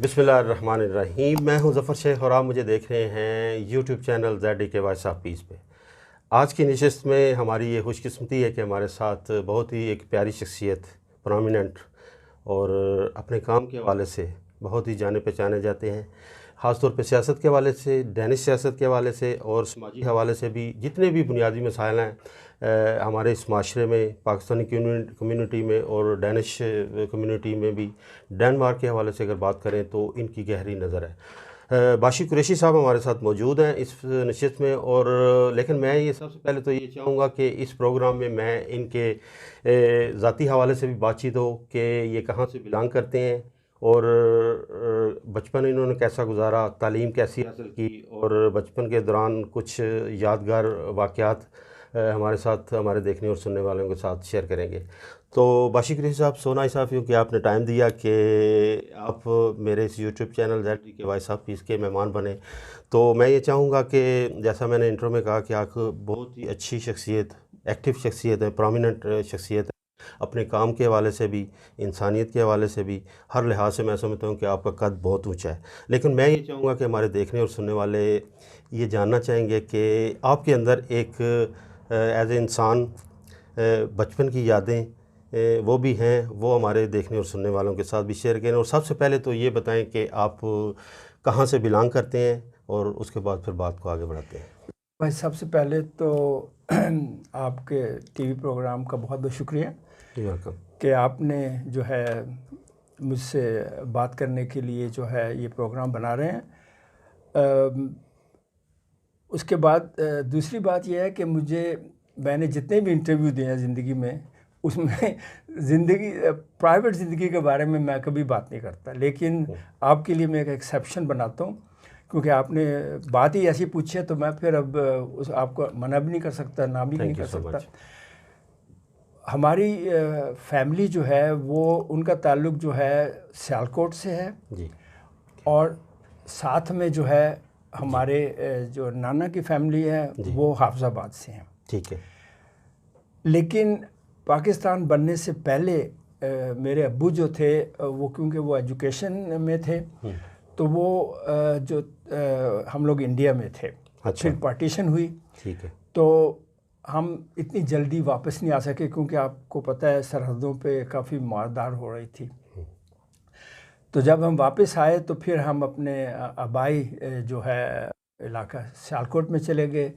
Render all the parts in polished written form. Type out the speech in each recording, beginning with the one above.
بسم اللہ الرحمن الرحیم۔ میں ہوں ظفر شیخ اور آپ مجھے دیکھ رہے ہیں YouTube channel ZDK voice of peace پہ۔ آج کی نشست میں ہماری یہ خوش قسمتی ہے کہ ہمارے ساتھ بہت ہی ایک پیاری شخصیت، پرومیننٹ اور اپنے کام کے حوالے سے بہت ہی جانے پہچانے جاتے ہیں، خاص طور پہ سیاست کے حوالے سے، ڈینش سیاست کے حوالے سے اور سماجی حوالے سے بھی جتنے بھی بنیادی مسائل ہیں ہمارے اس معاشرے میں، پاکستانی کمیونٹی میں اور ڈینش کمیونٹی میں بھی، ڈنمارک کے حوالے سے اگر بات کریں تو ان کی گہری نظر ہے۔ باشی قریشی صاحب ہمارے ساتھ موجود ہیں اس نشست میں، اور لیکن میں یہ سب سے پہلے تو یہ چاہوں گا کہ اس پروگرام میں ان کے ذاتی حوالے سے بھی بات چیت ہو کہ یہ کہاں سے بلانگ کرتے ہیں اور بچپن انہوں نے کیسا گزارا، تعلیم کیسی حاصل کی، اور بچپن کے دوران کچھ یادگار واقعات ہمارے ساتھ، ہمارے دیکھنے اور سننے والوں کے ساتھ شیئر کریں گے۔ تو باشی قریشی صاحب، سونا صافیوں کہ آپ نے ٹائم دیا کہ آپ میرے اس YouTube channel ZDK voice of peace کے مہمان بنے، تو میں یہ چاہوں گا کہ جیسا میں نے انٹرو میں کہا کہ آپ بہت ہی اچھی شخصیت، ایکٹیو شخصیت ہے، پرومیننٹ شخصیت ہے، اپنے کام کے حوالے سے بھی، انسانیت کے حوالے سے بھی، ہر لحاظ سے میں سمجھتا ہوں کہ آپ کا قد بہت اونچا ہے۔ لیکن میں یہ چاہوں گا کہ ہمارے دیکھنے اور سننے والے یہ جاننا چاہیں گے کہ آپ کے اندر ایک ایز اے انسان بچپن کی یادیں وہ بھی ہیں، وہ ہمارے دیکھنے اور سننے والوں کے ساتھ بھی شیئر کریں، اور سب سے پہلے تو یہ بتائیں کہ آپ کہاں سے بلانگ کرتے ہیں اور اس کے بعد پھر بات کو آگے بڑھاتے ہیں۔ بھائی، سب سے پہلے تو آپ کے ٹی وی پروگرام کا بہت بہت شکریہ کہ آپ نے جو ہے مجھ سے بات کرنے کے لیے جو ہے یہ پروگرام بنا رہے ہیں۔ اس کے بعد دوسری بات یہ ہے کہ میں نے جتنے بھی انٹرویو دیے ہیں زندگی میں، اس میں پرائیویٹ زندگی کے بارے میں کبھی بات نہیں کرتا، لیکن آپ کے لیے میں ایک ایکسیپشن بناتا ہوں، کیونکہ آپ نے بات ہی ایسی پوچھی ہے تو میں پھر اب آپ کو منع بھی نہیں کر سکتا، نہ بھی نہیں کر سکتا۔ ہماری فیملی جو ہے وہ، ان کا تعلق جو ہے سیالکوٹ سے ہے، اور ساتھ میں جو ہے ہمارے جو نانا کی فیملی ہے وہ حافظ آباد سے ہیں۔ ٹھیک ہے۔ لیکن پاکستان بننے سے پہلے میرے ابو جو تھے وہ، کیونکہ وہ ایجوکیشن میں تھے، تو وہ جو ہم لوگ انڈیا میں تھے، پھر پارٹیشن ہوئی، تو ہم اتنی جلدی واپس نہیں آ سکے، کیونکہ آپ کو پتہ ہے سرحدوں پہ کافی ماردار ہو رہی تھی۔ تو جب ہم واپس آئے تو پھر ہم اپنے آبائی جو ہے علاقہ سیالکوٹ میں چلے گئے،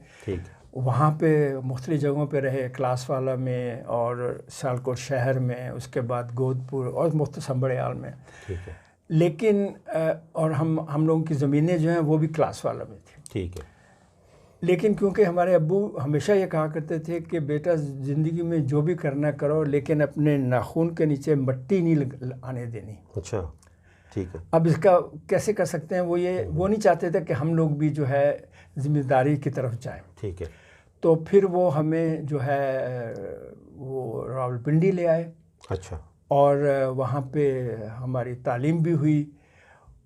وہاں پہ مختلف جگہوں پہ رہے، کلاس والا میں اور سیالکوٹ شہر میں، اس کے بعد گودپور اور مختلف سنبڑیال میں۔ لیکن اور ہم لوگوں کی زمینیں جو ہیں وہ بھی کلاس والا میں تھیں۔ ٹھیک ہے۔ لیکن کیونکہ ہمارے ابو ہمیشہ یہ کہا کرتے تھے کہ بیٹا زندگی میں جو بھی کرنا کرو، لیکن اپنے ناخن کے نیچے مٹی نہیں آنے دینی۔ اچھا، ٹھیک ہے۔ اب اس کا کیسے کر سکتے ہیں، وہ نہیں چاہتے تھے کہ ہم لوگ بھی جو ہے ذمہ داری کی طرف جائیں۔ ٹھیک ہے۔ تو پھر وہ ہمیں جو ہے وہ راولپنڈی لے آئے۔ اچھا۔ اور وہاں پہ ہماری تعلیم بھی ہوئی،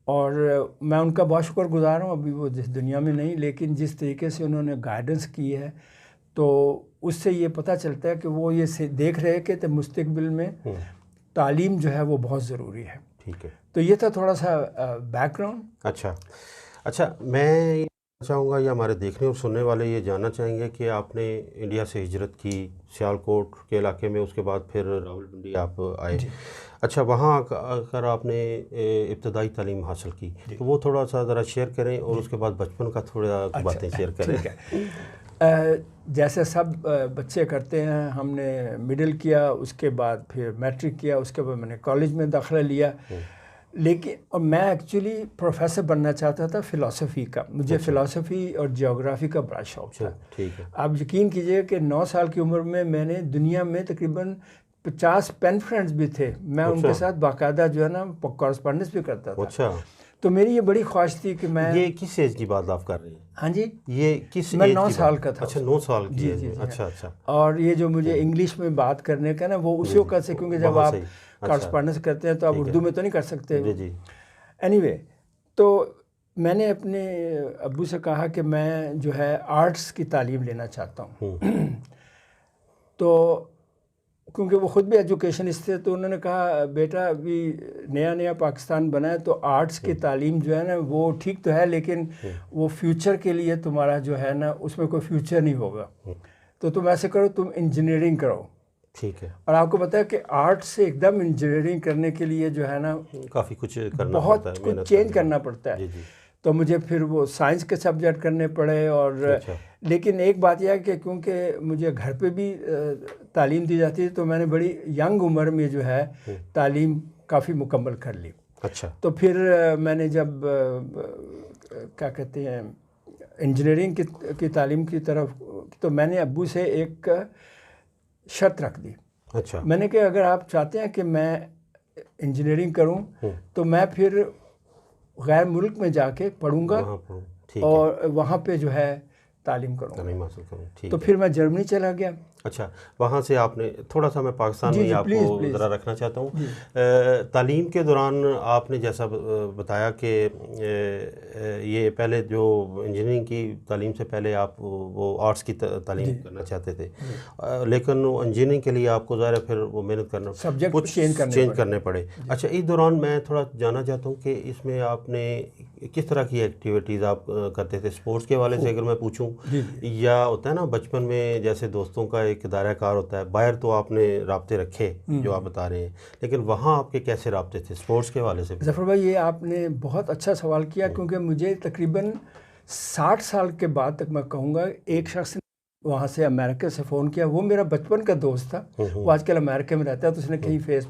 اور میں ان کا بہت شکر گزار ہوں، ابھی وہ جس دنیا میں نہیں، لیکن جس طریقے سے انہوں نے گائیڈنس کی ہے تو اس سے یہ پتہ چلتا ہے کہ وہ یہ دیکھ رہے کہ مستقبل میں تعلیم جو ہے وہ بہت ضروری ہے۔ ٹھیک ہے۔ تو یہ تھا تھوڑا سا بیک گراؤنڈ۔ اچھا، میں چاہوں گا یا ہمارے دیکھنے اور سننے والے یہ جاننا چاہیں گے کہ آپ نے انڈیا سے ہجرت کی سیالکوٹ کے علاقے میں، اس کے بعد پھر راولپنڈی آپ آئے۔ اچھا، وہاں آ کر آپ نے ابتدائی تعلیم حاصل کی، تو وہ تھوڑا سا ذرا شیئر کریں، اور اس کے بعد بچپن کا تھوڑا باتیں شیئر کریں۔ جیسے سب بچے کرتے ہیں، ہم نے مڈل کیا، اس کے بعد پھر میٹرک کیا، اس کے بعد میں نے کالج میں داخلہ لیا، لیکن اور میں ایکچولی پروفیسر بننا چاہتا تھا فلسفی کا، مجھے فلسفی اور جیوگرافی کا بڑا شوق تھا۔ آپ یقین کیجئے کہ 9 سال کی عمر میں نے دنیا میں تقریباً 50 پین فرینڈز بھی تھے، میں ان کے ساتھ باقاعدہ جو ہے نا کورسپونڈنس بھی کرتا تھا۔ تو میری یہ بڑی خواہش تھی کہ میں، یہ کس ایج کی بات آپ کر رہے ہیں؟ ہاں جی، یہ کس میں 9 سال کا تھا۔ اچھا، 9 سال کی ایج میں۔ اچھا۔ اور یہ جو مجھے انگلش میں بات کرنے کا نا، وہ اسی وقت سے، کیونکہ جب آپ کورسپونڈنس کرتے ہیں تو آپ اردو میں تو نہیں کر سکتے۔ اینی وے، تو میں نے اپنے ابو سے کہا کہ میں جو ہے آرٹس کی تعلیم لینا چاہتا ہوں۔ تو کیونکہ وہ خود بھی ایجوکیشنسٹ تھے، تو انہوں نے کہا بیٹا ابھی نیا نیا پاکستان بنا ہے تو آرٹس کی تعلیم جو ہے نا وہ ٹھیک تو ہے، لیکن وہ فیوچر کے لیے تمہارا جو ہے نا اس میں کوئی فیوچر نہیں ہوگا، تو تم ایسے کرو تم انجینئرنگ کرو. ٹھیک ہے. اور آپ کو پتا ہے کہ آرٹ سے ایک دم انجینئرنگ کرنے کے لیے جو ہے نا کافی کچھ کرنا بہت پڑتا ہے، کچھ محنت چینج کرنا پڑتا ہے. جی جی. تو مجھے پھر وہ سائنس کے سبجیکٹ کرنے پڑے. اور لیکن ایک بات یہ ہے کہ کیونکہ مجھے گھر پہ بھی تعلیم دی جاتی ہے تو میں نے بڑی ینگ عمر میں جو ہے تعلیم کافی مکمل کر لی. اچھا. تو پھر میں نے جب کیا کہتے ہیں انجینئرنگ کی تعلیم کی طرف، تو میں نے ابو سے ایک شرط رکھ دی. اچھا. میں نے کہا اگر آپ چاہتے ہیں کہ میں انجینئرنگ کروں تو میں پھر غیر ملک میں جا کے پڑھوں گا اور وہاں پہ جو ہے تعلیم کروں حاصل کروں. ٹھیک. تو پھر میں جرمنی چلا گیا. اچھا. وہاں سے آپ نے تھوڑا سا میں پاکستان میں آپ کو ذرا رکھنا چاہتا ہوں. تعلیم کے دوران آپ نے جیسا بتایا کہ یہ پہلے جو انجینئرنگ کی تعلیم سے پہلے آپ وہ آرٹس کی تعلیم کرنا چاہتے تھے، لیکن وہ انجینئرنگ کے لیے آپ کو ظاہر ہے پھر وہ محنت کرنا، سبجیکٹ چینج کرنے پڑے. اچھا. اس دوران میں تھوڑا جاننا چاہتا ہوں کہ اس میں آپ نے کس طرح کی ایکٹیویٹیز آپ کرتے تھے؟ اسپورٹس کے حوالے سے اگر میں پوچھوں، یا ہوتا ہے نا بچپن میں جیسے دوستوں کا ایک دائرہ کار ہوتا ہے، باہر تو آپ نے رابطے رکھے جو آپ بتا رہے ہیں، لیکن وہاں آپ کے کیسے رابطے تھے اسپورٹس کے حوالے سے؟ ظفر بھائی یہ آپ نے بہت اچھا سوال کیا، کیونکہ مجھے تقریباً 60 سال کے بعد تک میں کہوں گا ایک شخص نے وہاں سے امریکہ سے فون کیا. وہ میرا بچپن کا دوست تھا، وہ آج کل امریکہ میں رہتا ہے. تو اس نے کہیں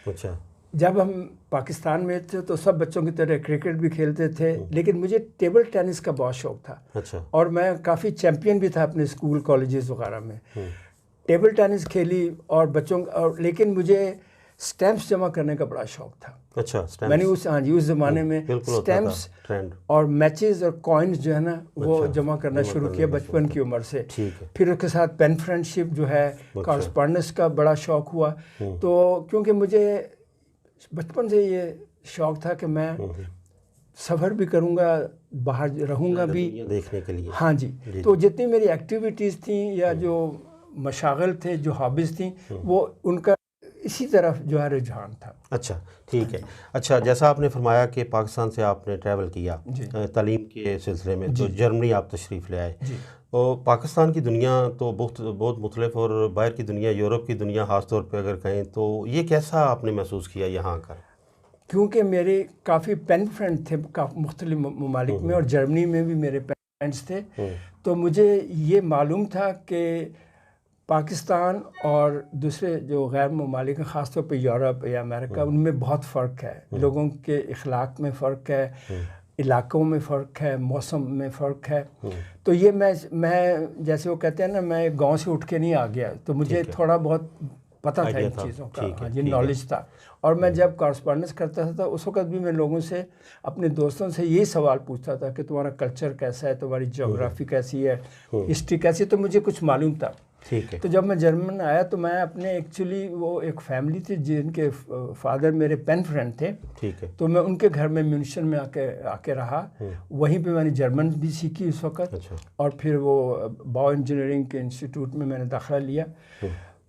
اچھا. جب ہم پاکستان میں تھے تو سب بچوں کی طرح کرکٹ بھی کھیلتے تھے، لیکن مجھے ٹیبل ٹینس کا بہت شوق تھا. اچھا. اور میں کافی چیمپئن بھی تھا اپنے اسکول کالجز وغیرہ میں. ٹیبل ٹینس کھیلی اور لیکن مجھے اسٹیمپس جمع کرنے کا بڑا شوق تھا. اچھا. میں نے اس زمانے میں اسٹیمپس اور میچز اور کوائنز جو ہے نا وہ جمع کرنا شروع کیا بچپن کی عمر سے. پھر اس کے ساتھ پین فرینڈشپ جو ہے، کارسپونڈنس کا بڑا شوق ہوا. تو کیونکہ مجھے بچپن سے یہ شوق تھا کہ میں سفر بھی کروں گا، باہر رہوں گا بھی دیکھنے کے لیے. ہاں جی. تو جتنی میری ایکٹیویٹیز تھیں یا جو مشاغل تھے، جو ہابیز تھیں، وہ ان کا اسی طرف جو ہے رجحان تھا. اچھا. ٹھیک ہے. اچھا. جیسا آپ نے فرمایا کہ پاکستان سے آپ نے ٹریول کیا تعلیم کے سلسلے میں، تو جرمنی آپ تشریف لے آئے. اور پاکستان کی دنیا تو بہت مختلف، اور باہر کی دنیا، یورپ کی دنیا خاص طور پہ اگر کہیں تو یہ کیسا آپ نے محسوس کیا یہاں کر؟ کیونکہ میرے کافی پین فرینڈ تھے مختلف ممالک میں، اور جرمنی میں بھی میرے پین فرینڈس تھے. تو مجھے یہ معلوم تھا کہ پاکستان اور دوسرے جو غیر ممالک ہیں، خاص طور پہ یورپ یا امریکہ، ان میں بہت فرق ہے. لوگوں کے اخلاق میں فرق ہے، علاقوں میں فرق ہے، موسم میں فرق ہے. تو یہ میں جیسے وہ کہتے ہیں نا، میں گاؤں سے اٹھ کے نہیں آ گیا، تو مجھے تھوڑا بہت پتہ تھا ان چیزوں کا. ہاں جی، نالج تھا. اور میں جب کارسپونڈنس کرتا تھا اس وقت بھی میں لوگوں سے، اپنے دوستوں سے یہی سوال پوچھتا تھا کہ تمہارا کلچر کیسا ہے، تمہاری جغرافی کیسی ہے، ہسٹری کیسی ہے. تو مجھے کچھ معلوم تھا. تو جب میں جرمن آیا تو میں اپنے ایکچولی وہ ایک فیملی تھی جن کے فادر میرے پین فرینڈ تھے. تو میں ان کے گھر میں میونشن میں آ کے رہا. وہیں پہ میں نے جرمن بھی سیکھی اس وقت. اور پھر وہ باؤ انجینئرنگ کے انسٹیٹیوٹ میں نے داخلہ لیا.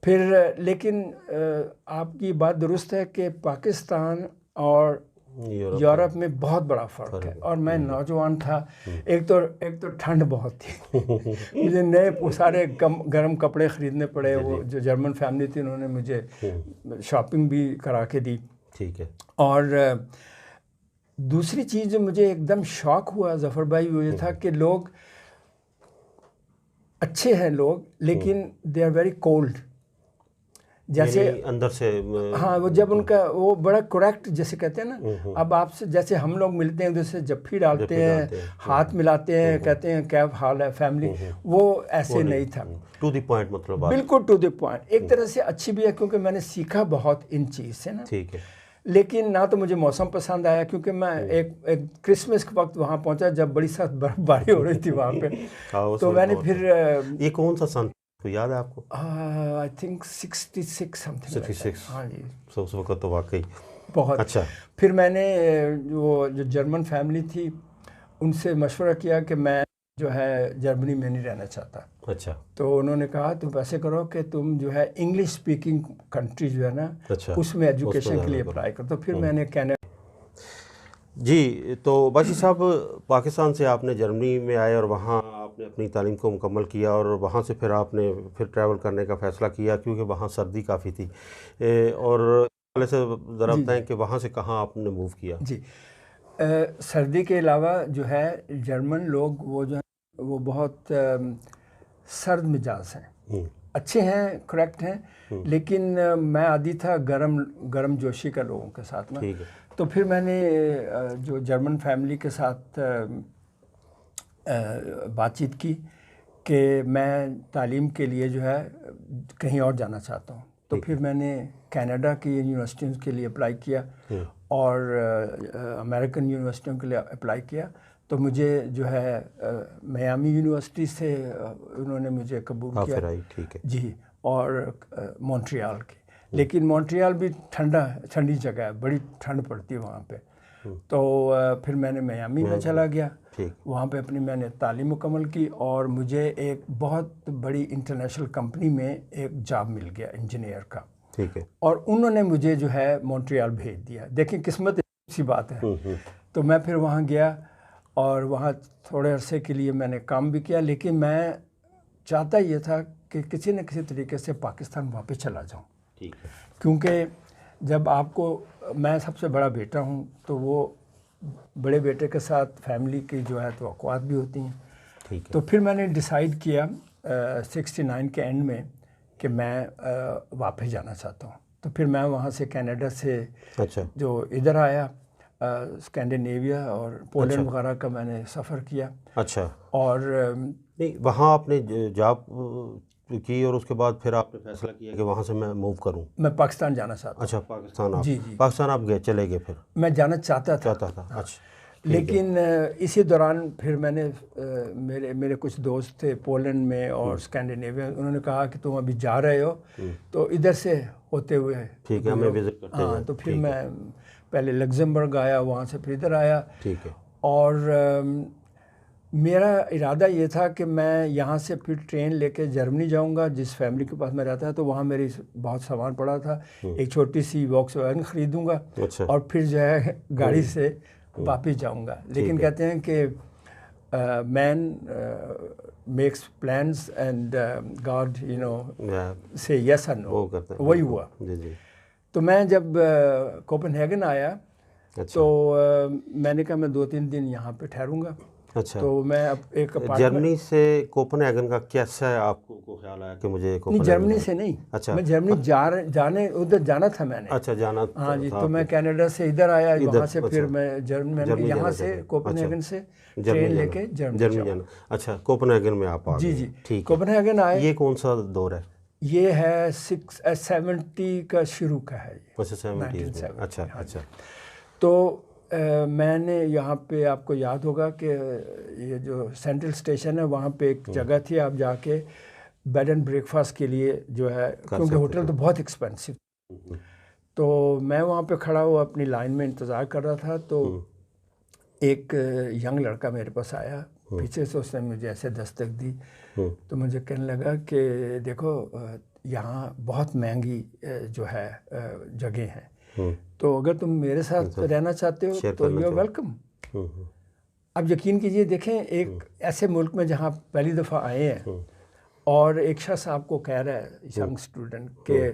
پھر لیکن آپ کی بات درست ہے کہ پاکستان اور یورپ میں بہت بڑا فرق ہے. اور میں نوجوان تھا. ایک تو ٹھنڈ بہت تھی. مجھے نئے سارے گرم کپڑے خریدنے پڑے. وہ جو جرمن فیملی تھی انہوں نے مجھے شاپنگ بھی کرا کے دی. ٹھیک ہے. اور دوسری چیز جو مجھے ایک دم شوق ہوا ظفر بھائی، وہ یہ تھا کہ لوگ اچھے ہیں لوگ، لیکن دے آر ویری کولڈ. جیسے اندر سے، ہاں، وہ جب ان کا وہ بڑا کریکٹ جیسے کہتے ہیں نا. اب آپ سے جیسے ہم لوگ ملتے ہیں جیسے جپھی ڈالتے ہیں، ہاتھ ملاتے ہیں، کہتے ہیں کیا حال ہے فیملی، وہ ایسے نہیں تھا. ٹو دی پوائنٹ، مطلب بالکل ٹو دی پوائنٹ. ایک طرح سے اچھی بھی ہے کیونکہ میں نے سیکھا بہت ان چیز سے نا. ٹھیک ہے. لیکن نہ تو مجھے موسم پسند آیا، کیونکہ میں ایک کرسمس کے وقت وہاں پہنچا جب بڑی سخت برف باری ہو رہی تھی وہاں پہ. تو میں نے پھر یہ کون سا سن یاد ہے آپ کو؟ I think 66 some thing. 66. ہاں جی. اس وقت تو واقعی بہت اچھا. پھر میں نے وہ جو جرمن فیملی تھی ان سے مشورہ کیا کہ میں جو ہے جرمنی میں نہیں رہنا چاہتا. اچھا. تو انہوں نے کہا تم ایسے کرو کہ تم جو ہے انگلش اسپیکنگ کنٹری جو ہے نا اچھا اس میں ایجوکیشن کے لیے اپلائی کرو. تو پھر میں نے کینیڈا. جی، تو باشی صاحب پاکستان سے آپ نے جرمنی میں آئے اور وہاں آپ نے اپنی تعلیم کو مکمل کیا اور وہاں سے پھر آپ نے ٹریول کرنے کا فیصلہ کیا کیونکہ وہاں سردی کافی تھی، اور پہلے سے ذرا بتائیں کہ وہاں سے کہاں آپ نے موو کیا؟ جی، سردی کے علاوہ جو ہے جرمن لوگ وہ جو ہیں وہ بہت سرد مزاج ہیں، اچھے ہیں، کریکٹ ہیں، لیکن میں عادی تھا گرم جوشی کا لوگوں کے ساتھ میں. تو پھر میں نے جو جرمن فیملی کے ساتھ بات چیت کی کہ میں تعلیم کے لیے جو ہے کہیں اور جانا چاہتا ہوں. تو پھر میں نے کینیڈا کی یونیورسٹیوں کے لیے اپلائی کیا اور امریکن یونیورسٹیوں کے لیے اپلائی کیا. تو مجھے جو ہے میامی یونیورسٹی سے انہوں نے مجھے قبول کیا. جی، اور مونٹریال کی. لیکن مونٹریال بھی ٹھنڈی جگہ ہے، بڑی ٹھنڈ پڑتی ہے وہاں پہ. تو پھر میں نے میامی میں چلا گیا، وہاں پہ اپنی میں نے تعلیم مکمل کی اور مجھے ایک بہت بڑی انٹرنیشنل کمپنی میں ایک جاب مل گیا انجینئر کا. اور انہوں نے مجھے جو ہے مونٹریال بھیج دیا. دیکھیں قسمت سی بات ہے. تو میں پھر وہاں گیا اور وہاں تھوڑے عرصے کے لیے میں نے کام بھی کیا، لیکن میں چاہتا یہ تھا کہ کسی نہ کسی طریقے سے پاکستان واپس چلا جاؤں. کیونکہ جب آپ کو، میں سب سے بڑا بیٹا ہوں تو وہ بڑے بیٹے کے ساتھ فیملی کی جو ہے توقعات بھی ہوتی ہیں. تو پھر میں نے ڈیسائیڈ کیا 69 کے اینڈ میں کہ میں واپس جانا چاہتا ہوں. تو پھر میں وہاں سے کینیڈا سے جو ادھر آیا، اسکینڈینیویا اور پولینڈ وغیرہ کا میں نے سفر کیا. اچھا. اور نہیں، وہاں آپ نے جاب کی اور اس کے بعد پھر آپ نے فیصلہ کیا کہ وہاں سے میں موو کروں؟ میں پاکستان جانا چاہتا ہوں. اچھا، پاکستان آپ جی پاکستان آپ چلے گئے؟ پھر میں جانا چاہتا تھا. اچھا. لیکن اسی دوران پھر میں نے میرے کچھ دوست تھے پولینڈ میں اور اسکینڈینیویا، انہوں نے کہا کہ تم ابھی جا رہے ہو تو ادھر سے ہوتے ہوئے ٹھیک ہے ہمیں وزٹ کرتے ہیں. تو پھر میں پہلے لگزمبرگ آیا، وہاں سے پھر ادھر آیا. ٹھیک ہے. اور میرا ارادہ یہ تھا کہ میں یہاں سے پھر ٹرین لے کے جرمنی جاؤں گا جس فیملی کے پاس میں رہتا ہے. تو وہاں میری بہت سامان پڑا تھا، ایک چھوٹی سی واکس ویگن خریدوں گا اور پھر جو ہے گاڑی سے واپس جاؤں گا. لیکن کہتے ہیں کہ مین میکس پلانس اینڈ گاڈ سے یس اور نو. وہی ہوا. تو میں جب کوپن ہیگن آیا تو میں نے کہا میں 2-3 دن یہاں پہ ٹھہروں گا. اچھا. تو میں ایک جرمنی سے کوپن ہیگن کا کیسا ہے آپ کو خیال آیا کہ مجھے نہیں، جرمنی سے نہیں. اچھا. میں جرمنی ادھر جانا تھا میں نے. اچھا، جانا. ہاں جی. تو میں کینیڈا سے ادھر آیا، وہاں سے پھر میں جرمنی یہاں سے کوپن ہیگن سے ٹرین لے کے جرمنی جانا. اچھا، کوپن ہیگن میں آپ آ گئے. جی. ٹھیک. کوپن ہیگن آئے. یہ کون سا دور ہے؟ یہ ہے 70 کا شروع کا ہے. اچھا 70. اچھا. تو میں نے یہاں پہ، آپ کو یاد ہوگا کہ یہ جو سینٹرل اسٹیشن ہے وہاں پہ ایک جگہ تھی، آپ جا کے بیڈ اینڈ بریک فاسٹ کے لیے جو ہے، کیونکہ ہوٹل تو بہت ایکسپینسو. تو میں وہاں پہ کھڑا ہوا اپنی لائن میں انتظار کر رہا تھا. تو ایک ینگ لڑکا میرے پاس آیا پیچھے سے، اس نے مجھے ایسے دستک دی. تو مجھے کہنے لگا کہ دیکھو یہاں بہت مہنگی جو ہے جگہ ہیں، تو اگر تم میرے ساتھ رہنا چاہتے ہو تو یو آر ویلکم. اب یقین کیجئے، دیکھیں ایک ایسے ملک میں جہاں پہلی دفعہ آئے ہیں اور ایک شخص آپ کو کہہ رہا ہے، ینگ اسٹوڈنٹ، کہ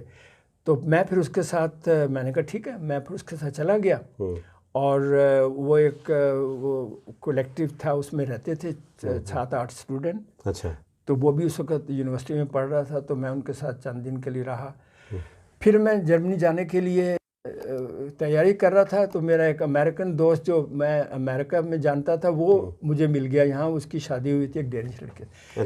تو میں پھر اس کے ساتھ، میں نے کہا ٹھیک ہے، میں پھر اس کے ساتھ چلا گیا. اور وہ ایک کولیکٹیو تھا، اس میں رہتے تھے 7-8 اسٹوڈنٹ. اچھا. تو وہ بھی اس وقت یونیورسٹی میں پڑھ رہا تھا، تو میں ان کے ساتھ چند دن کے لیے رہا. پھر میں جرمنی جانے کے لیے تیاری کر رہا تھا. تو میرا ایک امریکن دوست جو میں امریکہ میں جانتا تھا وہ مجھے مل گیا یہاں. اس کی شادی ہوئی تھی ایک ڈینش لڑکے.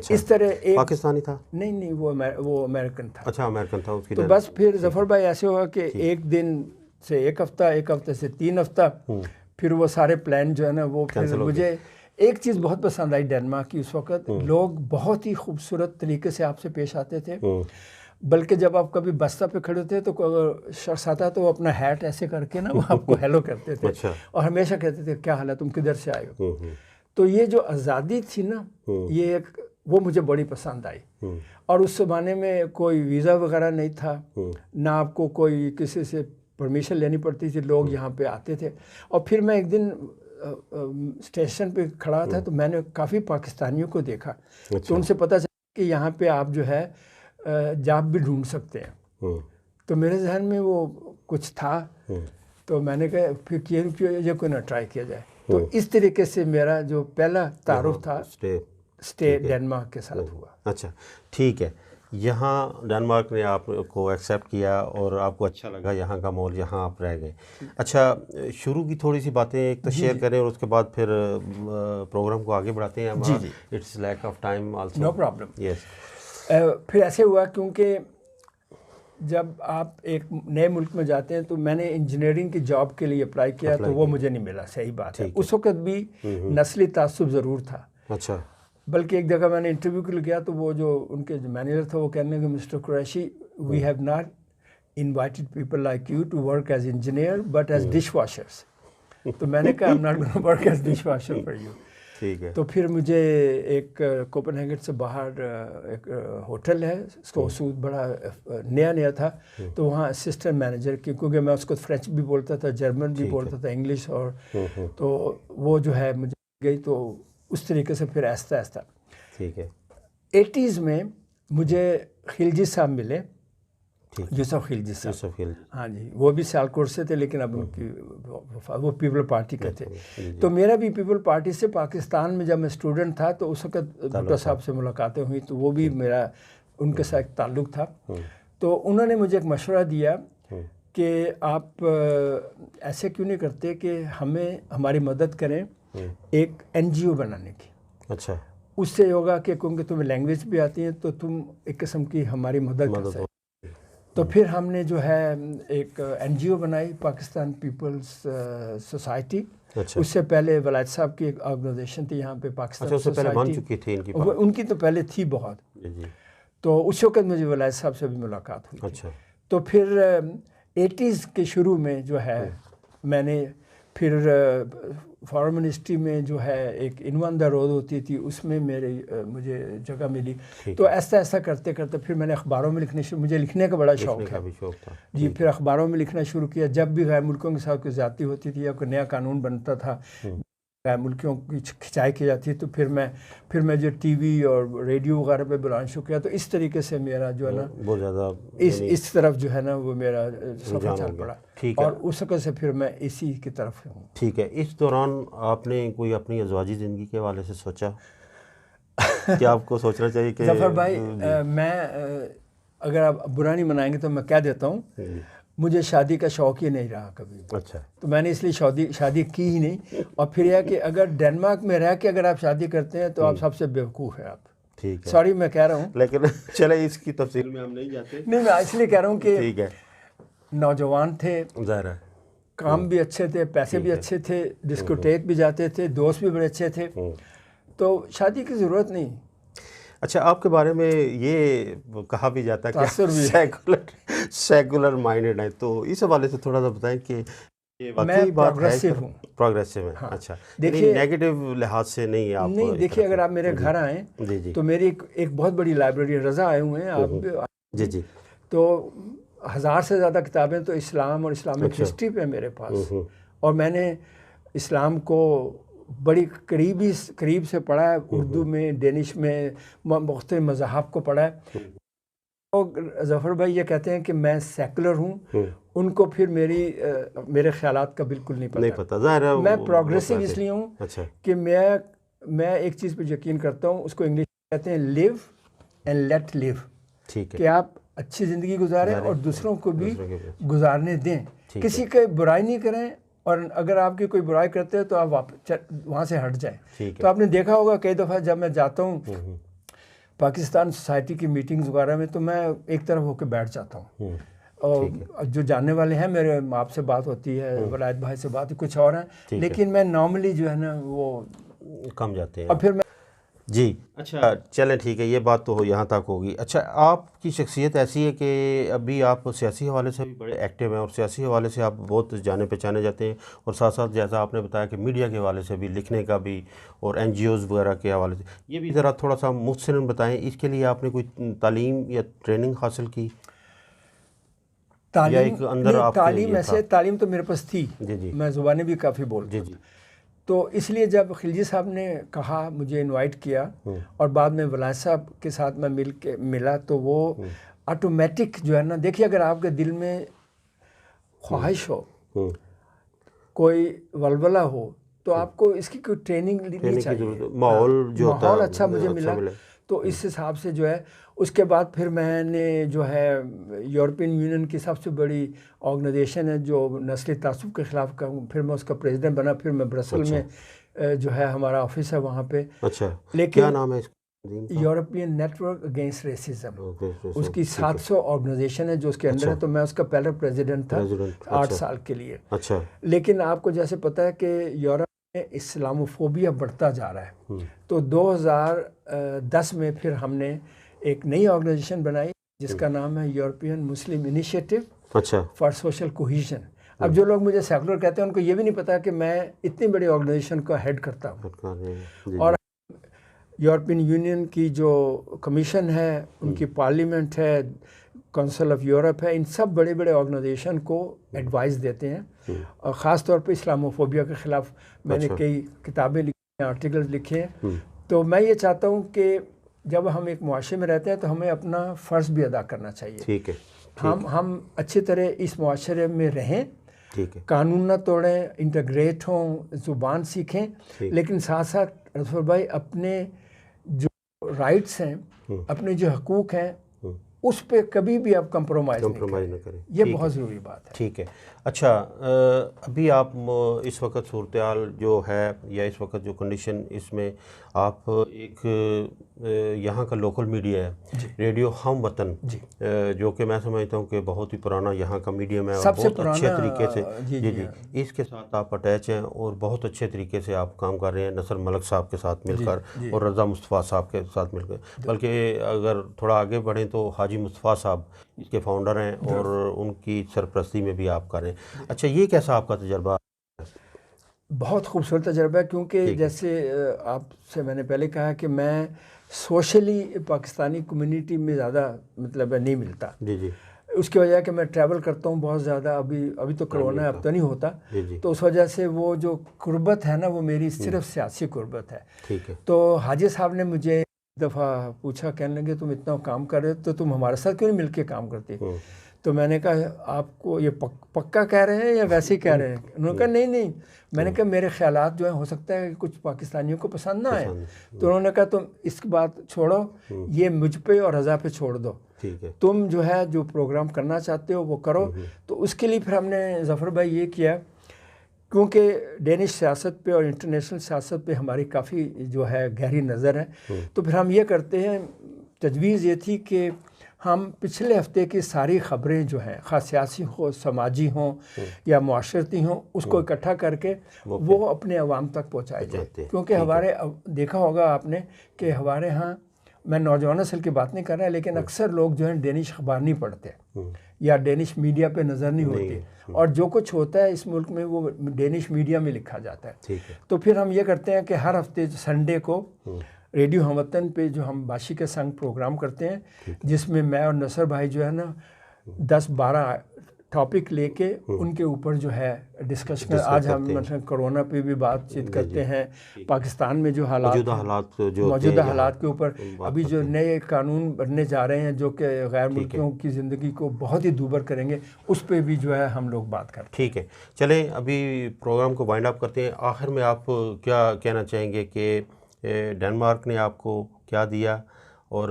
اس طرح ایک پاکستانی تھا؟ نہیں، وہ امریکن تھا. اچھا، امریکن تھا. اس کی تو بس پھر ظفر بھائی ایسے ہوا کہ ایک دن سے 1 ہفتہ، 1 ہفتے سے 3 ہفتہ، پھر وہ سارے پلان جو ہے نا وہ پھر مجھے ایک چیز بہت پسند آئی ڈینمارک کی. اس وقت لوگ بہت ہی خوبصورت طریقے سے آپ سے پیش آتے تھے. بلکہ جب آپ کبھی بستہ پہ کھڑے ہوتے تو اگر شخص آتا تو وہ اپنا ہیٹ ایسے کر کے نا وہ آپ کو ہیلو کرتے تھے اور ہمیشہ کہتے تھے کیا حال ہے، تم کدھر سے آئے ہو. تو یہ جو آزادی تھی نا یہ وہ مجھے بڑی پسند آئی. اور اس زمانے میں کوئی ویزا وغیرہ نہیں تھا, نہ آپ کو کوئی کسی سے پرمیشن لینی پڑتی تھی, لوگ یہاں پہ آتے تھے. اور پھر میں ایک دن اسٹیشن پہ کھڑا تھا تو میں نے کافی پاکستانیوں کو دیکھا, تو ان سے پتہ چلا کہ یہاں پہ آپ جو ہے جاب بھی ڈھونڈ سکتے ہیں. تو میرے ذہن میں وہ کچھ تھا, تو میں نے کہا پھر یہ کوئی نہ ٹرائی کیا جائے. تو اس طریقے سے میرا جو پہلا تعارف تھا اسٹے ڈنمارک کے ساتھ ہوا. اچھا ٹھیک ہے. یہاں ڈنمارک نے آپ کو ایکسیپٹ کیا اور آپ کو اچھا لگا یہاں کا ماحول, یہاں آپ رہ گئے. اچھا شروع کی تھوڑی سی باتیں ایک تو شیئر کریں اور اس کے بعد پھر پروگرام کو آگے بڑھاتے ہیں. جی it's lack of time also. No problem. Yes. پھر ایسے ہوا کیونکہ جب آپ ایک نئے ملک میں جاتے ہیں تو میں نے انجینئرنگ کی جاب کے لیے اپلائی کیا تو وہ مجھے نہیں ملا. صحیح بات ہے, اس وقت بھی نسلی تعصب ضرور تھا. اچھا. بلکہ ایک جگہ میں نے انٹرویو کے لیے گیا تو وہ جو ان کے جو مینیجر تھا وہ کہنے کہ mister Qureshi we have not invited people like you to work as engineer but as dish washers. تو میں نے کہا I am not gonna work as dish washer for you. ٹھیک ہے. تو پھر مجھے ایک کوپن ہیگن سے باہر ایک ہوٹل ہے, سود بڑا نیا تھا, تو وہاں اسسٹنٹ مینیجر کی, کیونکہ میں اس کو فرینچ بھی بولتا تھا, جرمن بھی بولتا تھا, انگلش, اور تو وہ جو ہے مجھے گئی. تو اس طریقے سے پھر آہستہ آہستہ. ٹھیک ہے. 80s میں مجھے خلجی صاحب ملے, یوسف خلجی صاحب. ہاں جی, وہ بھی سیالکوٹ سے تھے لیکن اب ان کی وہ پیپل پارٹی کے تھے. تو میرا بھی پیپل پارٹی سے پاکستان میں جب میں اسٹوڈنٹ تھا تو اس وقت بھٹو صاحب سے ملاقاتیں ہوئی, تو وہ بھی میرا ان کے ساتھ ایک تعلق تھا. تو انہوں نے مجھے ایک مشورہ دیا کہ آپ ایسے کیوں نہیں کرتے کہ ہمیں ہماری مدد کریں ایک NGO بنانے کی. اچھا. اس سے ہوگا کہ کیونکہ تمہیں لینگویج بھی آتی ہیں تو تم ایک قسم کی ہماری مدد کر سکتے. تو پھر ہم نے جو ہے ایک NGO بنائی, پاکستان پیپلز سوسائٹی. اس سے پہلے ولایت صاحب کی ایک آرگنائزیشن تھی یہاں پہ پاکستان سوسائٹی, ان کی تو پہلے تھی بہت. تو اس وقت مجھے ولایت صاحب سے بھی ملاقات ہوئی. اچھا. تو پھر 80s کے شروع میں جو ہے میں نے پھر فارن منسٹری میں جو ہے ایک انوان دا روڈ ہوتی تھی, اس میں مجھے جگہ ملی. تو ایسا کرتے کرتے پھر میں نے اخباروں میں مجھے لکھنے کا بڑا شوق ہے جی. پھر اخباروں میں لکھنا شروع کیا. جب بھی غیر ملکوں کے ساتھ کوئی زیادتی ہوتی تھی یا کوئی نیا قانون بنتا تھا, غیر ملکیوں کی کھنچائی کی جاتی تو پھر میں جو ٹی وی اور ریڈیو وغیرہ پہ بلان شروع کیا. تو اس طریقے سے میرا جو ہے نا بہت زیادہ اس طرف جو ہے نا وہ میرا سفر چل پڑا. اور اس وقت سے پھر میں اسی کی طرف ہوں. ٹھیک ہے. اس دوران آپ نے کوئی اپنی ازواجی زندگی کے حوالے سے سوچا؟ کیا آپ کو سوچنا چاہیے کہ ظفر بھائی, میں اگر آپ برا نہیں منائیں گے تو میں کہہ دیتا ہوں, مجھے شادی کا شوق ہی نہیں رہا کبھی. اچھا. تو میں نے اس لیے شادی کی ہی نہیں. اور پھر یہ کہ اگر ڈنمارک میں رہ کے اگر آپ شادی کرتے ہیں تو آپ سب سے بیوقوف ہیں آپ. ٹھیک ہے. سوری میں کہہ رہا ہوں, لیکن چلے اس کی تفصیل میں ہم نہیں جاتے. نہیں, میں اس لیے کہہ رہا ہوں کہ ٹھیک ہے, نوجوان تھے, ظاہر ہے کام بھی اچھے تھے, پیسے بھی اچھے تھے, ڈسکوٹیک بھی جاتے تھے, دوست بھی بڑے اچھے تھے, تو شادی کی ضرورت نہیں. اچھا, آپ کے بارے میں یہ کہا بھی جاتا ہے کہ سیکولر مائنڈڈ ہیں, تو اس حوالے سے تھوڑا سا بتائیں کہ میں پروگریسو ہوں. پروگریسو ہیں. اچھا, دیکھیے نیگیٹو لحاظ سے نہیں آپ نہیں. دیکھیے اگر آپ میرے گھر آئیں تو میری ایک بہت بڑی لائبریری, رضا آئے ہوئے ہیں آپ. جی. تو 1000 سے زیادہ کتابیں تو اسلام اور اسلامک ہسٹری پہ میرے پاس, اور میں نے اسلام کو بڑی قریب سے پڑھا ہے, اردو میں, ڈینش میں, مختلف مذاہب کو پڑھا ہے. ظفر بھائی یہ کہتے ہیں کہ میں سیکولر ہوں, ان کو پھر میرے خیالات کا بالکل نہیں پتہ. میں پروگریسو اس لیے ہوں کہ میں ایک چیز پہ یقین کرتا ہوں, اس کو انگلش میں کہتے ہیں لیو اینڈ لیٹ لیو. کہ آپ اچھی زندگی گزاریں اور دوسروں کو بھی گزارنے دیں, کسی کی برائی نہیں کریں, اور اگر آپ کی کوئی برائی کرتے ہیں تو آپ وہاں سے ہٹ جائیں. تو آپ نے دیکھا ہوگا کئی دفعہ جب میں جاتا ہوں پاکستان سوسائٹی کی میٹنگز وغیرہ میں تو میں ایک طرف ہو کے بیٹھ جاتا ہوں, اور جو جاننے والے ہیں میرے آپ سے بات ہوتی ہے, ولایت بھائی سے بات, کچھ اور ہیں, لیکن میں نارملی جو ہے نا وہ کم جاتے ہیں. اور پھر میں جی اچھا چلیں ٹھیک ہے، یہ بات تو یہاں تک ہوگی. اچھا آپ کی شخصیت ایسی ہے کہ ابھی آپ سیاسی حوالے سے بھی بڑے ایکٹیو ہیں اور سیاسی حوالے سے آپ بہت جانے پہچانے جاتے ہیں، اور ساتھ ساتھ جیسا آپ نے بتایا کہ میڈیا کے حوالے سے بھی، لکھنے کا بھی، اور این جی اوز وغیرہ کے حوالے سے. یہ بھی ذرا تھوڑا سا مختصراً بتائیں، اس کے لیے آپ نے کوئی تعلیم یا ٹریننگ حاصل کی یا ایک اندر آپ کے تعلیم یہ تھا؟ ایسے تعلیم تو میرے پاس تھی، جی جی میں زبانیں بھی کافی بولتا. جی جی تو اس لیے جب خلجی صاحب نے کہا، مجھے انوائٹ کیا، اور بعد میں ولایت صاحب کے ساتھ میں ملا، تو وہ آٹومیٹک جو ہے نا، دیکھیے اگر آپ کے دل میں خواہش ہو، کوئی ولولہ ہو، تو آپ کو اس کی کوئی ٹریننگ لینی چاہیے. ماحول جو ہوتا ماحول ہے اچھا مجھے ملا، تو اس حساب سے جو ہے اس کے بعد پھر میں نے جو ہے یورپین یونین کی سب سے بڑی آرگنائزیشن ہے جو نسلی تعصب کے خلاف کا، پھر میں اس کا پریزیڈنٹ بنا. پھر میں برسل میں جو ہے ہمارا آفس ہے وہاں پہ. اچھا لیکن کیا نام ہے اس کا؟ European network against racism, اس کی 700 آرگنائزیشن ہے جو اس کے اندر ہے. تو میں اس کا پہلا پریزیڈنٹ تھا 8 سال کے لیے. اچھا لیکن آپ کو جیسے پتہ ہے کہ یورپ میں اسلاموفوبیا بڑھتا جا رہا ہے، تو 2010 میں پھر ہم نے ایک نئی آرگنائزیشن بنائی جس کا نام ہے European Muslim initiative for social cohesion. اب جو لوگ مجھے سیکولر کہتے ہیں ان کو یہ بھی نہیں پتا کہ میں اتنی بڑی آرگنائزیشن کا ہیڈ کرتا ہوں. اور یورپین یونین کی جو کمیشن ہے، ان کی پارلیمنٹ ہے، کونسل آف یورپ ہے، ان سب بڑے بڑے آرگنائزیشن کو ایڈوائز دیتے ہیں. اور خاص طور پہ اسلاموفوبیا کے خلاف میں نے کئی کتابیں لکھی ہیں، آرٹیکلز لکھے ہیں. تو میں یہ چاہتا ہوں کہ جب ہم ایک معاشرے میں رہتے ہیں تو ہمیں اپنا فرض بھی ادا کرنا چاہیے. ٹھیک ہے، ہم اچھی طرح اس معاشرے میں رہیں، ٹھیک ہے، قانون نہ توڑیں، انٹیگریٹ ہوں، زبان سیکھیں، لیکن ساتھ ساتھ رسول بھائی اپنے جو رائٹس ہیں، اپنے جو حقوق ہیں، اس پہ کبھی بھی آپ کمپرومائز نہ کریں. یہ بہت ضروری بات ہے. ٹھیک ہے. اچھا ابھی آپ اس وقت صورتحال جو ہے یا اس وقت جو کنڈیشن، اس میں آپ ایک یہاں کا لوکل میڈیا ہے ریڈیو ہم وطن، جو کہ میں سمجھتا ہوں کہ بہت ہی پرانا یہاں کا میڈیم ہے، اور بہت اچھے طریقے سے جی اس کے ساتھ آپ اٹیچ ہیں اور بہت اچھے طریقے سے آپ کام کر رہے ہیں نصر ملک صاحب کے ساتھ مل کر اور رضا مصطفیٰ صاحب کے ساتھ مل کر. بلکہ اگر تھوڑا آگے بڑھیں تو حاجی مصطفیٰ صاحب اس کے فاؤنڈر ہیں اور ان کی سرپرستی میں بھی آپ کر رہے ہیں. اچھا یہ کیسا آپ کا تجربہ؟ بہت خوبصورت تجربہ ہے، کیونکہ جیسے آپ سے میں نے پہلے کہا کہ میں سوشلی پاکستانی کمیونٹی میں زیادہ مطلب نہیں ملتا. جی جی اس کی وجہ کہ میں ٹریول کرتا ہوں بہت زیادہ. ابھی تو کرونا ہے، اب تو نہیں ہوتا. تو اس وجہ سے وہ جو قربت ہے نا، وہ میری صرف سیاسی قربت ہے. ٹھیک ہے. تو حاجی صاحب نے مجھے ایک دفعہ پوچھا، کہنے لگے تم اتنا کام کر رہے تو تم ہمارے ساتھ کیوں نہیں مل کے کام کرتے؟ تو میں نے کہا آپ کو یہ پکا کہہ رہے ہیں یا ویسے ہی کہہ رہے ہیں؟ انہوں نے کہا نہیں. میں نے کہا میرے خیالات جو ہیں ہو سکتا ہے کہ کچھ پاکستانیوں کو پسند نہ آئے. تو انہوں نے کہا تم اس کی بات چھوڑو، یہ مجھ پہ اور رضا پہ چھوڑ دو. تم جو ہے جو پروگرام کرنا چاہتے ہو وہ کرو. تو اس کے لیے پھر ہم نے ظفر بھائی یہ کیا، کیونکہ ڈینش سیاست پہ اور انٹرنیشنل سیاست پہ ہماری کافی جو ہے گہری نظر ہے. تو پھر ہم یہ کرتے ہیں، تجویز یہ تھی کہ ہم پچھلے ہفتے کی ساری خبریں جو ہیں، خاص سیاسی ہوں، سماجی ہوں یا معاشرتی ہوں، اس کو اکٹھا کر کے وہ اپنے عوام تک پہنچائے جائے. کیونکہ ہمارے دیکھا ہوگا آپ نے کہ ہمارے ہاں، میں نوجوان نسل کی بات نہیں کر رہا، لیکن اکثر لوگ جو ہیں ڈینش اخبار نہیں پڑھتے یا ڈینش میڈیا پہ نظر نہیں ہوتی، اور جو کچھ ہوتا ہے اس ملک میں وہ ڈینش میڈیا میں لکھا جاتا ہے. تو پھر ہم یہ کرتے ہیں کہ ہر ہفتے سنڈے کو ریڈیو ہم وطن پہ جو ہم باشی کے سنگ پروگرام کرتے ہیں، جس میں میں اور نصر بھائی جو ہے نا 10-12 ٹاپک لے کے ان کے اوپر جو ہے ڈسکشن. آج ہم مثلا کرونا پہ بھی بات چیت کرتے ہیں، پاکستان میں جو موجودہ حالات کے اوپر، ابھی جو نئے قانون بننے جا رہے ہیں جو کہ غیر ملکیوں کی زندگی کو بہت ہی دوبر کریں گے، اس پہ بھی جو ہے ہم لوگ بات کرتے ہیں. ٹھیک ہے، چلیں ابھی پروگرام کو وائنڈ اپ کرتے ہیں. آخر میں آپ کیا کہنا چاہیں گے کہ ڈنمارک نے آپ کو کیا دیا اور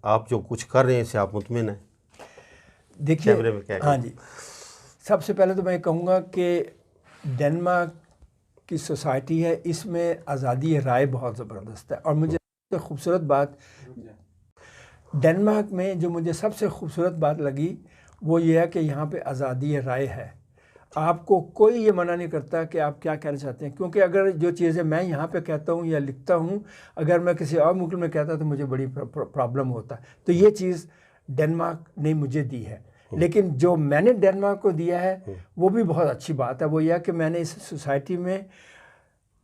آپ جو کچھ کر رہے ہیں اس سے آپ مطمئن ہیں؟ دیکھیے ہاں جی، سب سے پہلے تو میں یہ کہوں گا کہ ڈنمارک کی سوسائٹی ہے، اس میں آزادی رائے بہت زبردست ہے. اور مجھے سب سے خوبصورت بات ڈنمارک میں جو مجھے سب سے خوبصورت بات لگی وہ یہ ہے کہ یہاں پہ آزادی رائے ہے. آپ کو کوئی یہ منع نہیں کرتا کہ آپ کیا کہنا چاہتے ہیں، کیونکہ اگر جو چیزیں میں یہاں پہ کہتا ہوں یا لکھتا ہوں اگر میں کسی اور ملک میں کہتا تو مجھے بڑی پرابلم ہوتا. تو یہ چیز ڈنمارک نے مجھے دی ہے، لیکن جو میں نے ڈنمارک کو دیا ہے وہ بھی بہت اچھی بات ہے. وہ یہ کہ میں نے اس سوسائٹی میں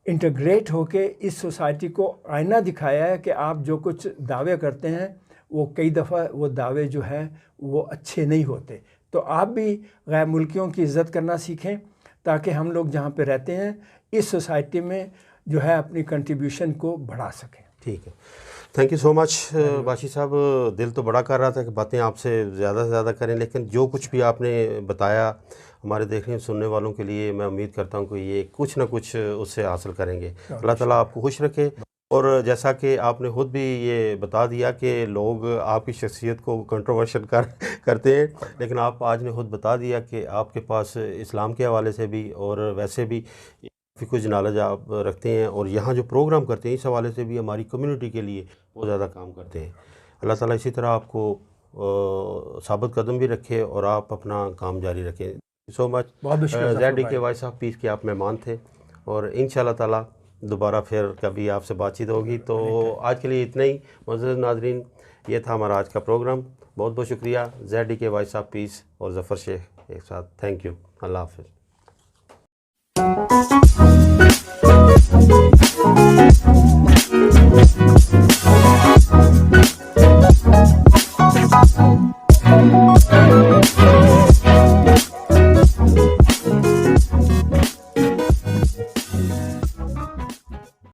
انٹیگریٹ ہو کے اس سوسائٹی کو آئینہ دکھایا ہے کہ آپ جو کچھ دعوے کرتے ہیں وہ کئی دفعہ وہ دعوے جو ہیں وہ اچھے نہیں ہوتے. تو آپ بھی غیر ملکیوں کی عزت کرنا سیکھیں تاکہ ہم لوگ جہاں پہ رہتے ہیں اس سوسائٹی میں جو ہے اپنی کنٹریبیوشن کو بڑھا سکیں. ٹھیک ہے، تھینک یو سو مچ باشی صاحب. دل تو بڑا کر رہا تھا کہ باتیں آپ سے زیادہ سے زیادہ کریں، لیکن جو کچھ بھی آپ نے بتایا ہمارے دیکھنے سننے والوں کے لیے میں امید کرتا ہوں کہ یہ کچھ نہ کچھ اس سے حاصل کریں گے. اللہ تعالیٰ آپ کو خوش رکھے. اور جیسا کہ آپ نے خود بھی یہ بتا دیا کہ لوگ آپ کی شخصیت کو کنٹروورشل کرتے ہیں، لیکن آپ آج نے خود بتا دیا کہ آپ کے پاس اسلام کے حوالے سے بھی اور ویسے بھی کافی کچھ نالج آپ رکھتے ہیں، اور یہاں جو پروگرام کرتے ہیں اس حوالے سے بھی ہماری کمیونٹی کے لیے بہت زیادہ کام کرتے ہیں. اللہ تعالیٰ اسی طرح آپ کو ثابت قدم بھی رکھے اور آپ اپنا کام جاری رکھیں. سو مچ. ZDK وائس آف پیس کے آپ مہمان تھے، اور انشاءاللہ تعالیٰ دوبارہ پھر کبھی آپ سے بات چیت ہوگی. تو آج کے لیے اتنا ہی. معزز ناظرین، یہ تھا ہمارا آج کا پروگرام. بہت بہت شکریہ. ZDK وائس آف پیس اور ظفر شیخ ایک ساتھ. Thank you. اللہ حافظ.